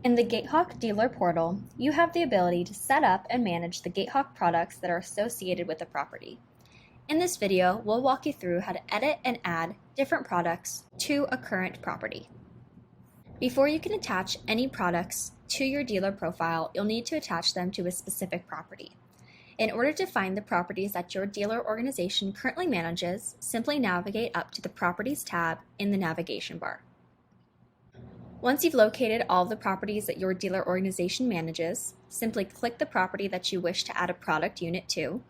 In the GateHawk Dealer Portal, you have the ability to set up and manage the GateHawk products that are associated with the property. In this video, we'll walk you through how to edit and add different products to a current property. Before you can attach any products to your dealer profile, you'll need to attach them to a specific property. In order to find the properties that your dealer organization currently manages, simply navigate up to the Properties tab in the navigation bar. Once you've located all of the properties that your dealer organization manages, simply click the property that you wish to add a product unit to,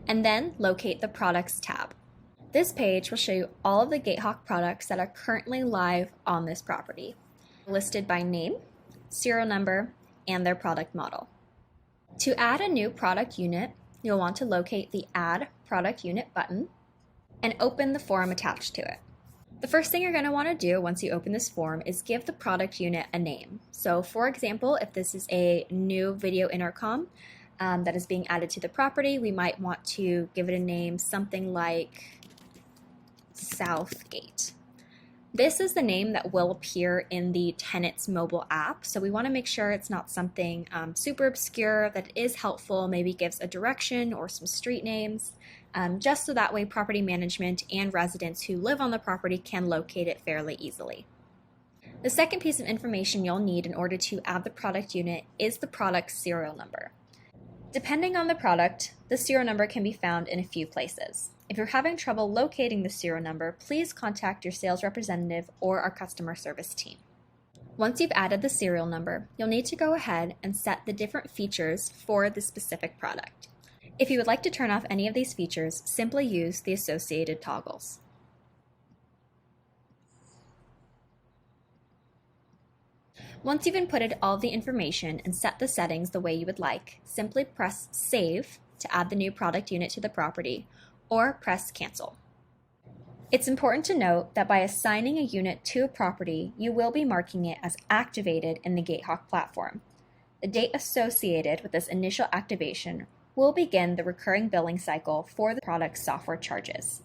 and then locate the Products tab. This page will show you all of the GateHawk products that are currently live on this property, listed by name, serial number, and their product model. To add a new product unit, you'll want to locate the Add Product Unit button and open the form attached to it. The first thing you're going to want to do once you open this form is give the product unit a name. So for example, if this is a new video intercom that is being added to the property, we might want to give it a name something like Southgate. This is the name that will appear in the tenant's mobile app, so we want to make sure it's not something super obscure, that is helpful, maybe gives a direction or some street names, just so that way property management and residents who live on the property can locate it fairly easily. The second piece of information you'll need in order to add the product unit is the product serial number. Depending on the product, the serial number can be found in a few places. If you're having trouble locating the serial number, please contact your sales representative or our customer service team. Once you've added the serial number, you'll need to go ahead and set the different features for the specific product. If you would like to turn off any of these features, simply use the associated toggles. Once you've inputted all the information and set the settings the way you would like, simply press Save to add the new product unit to the property, or press Cancel. It's important to note that by assigning a unit to a property, you will be marking it as activated in the GateHawk platform. The date associated with this initial activation will begin the recurring billing cycle for the product's software charges.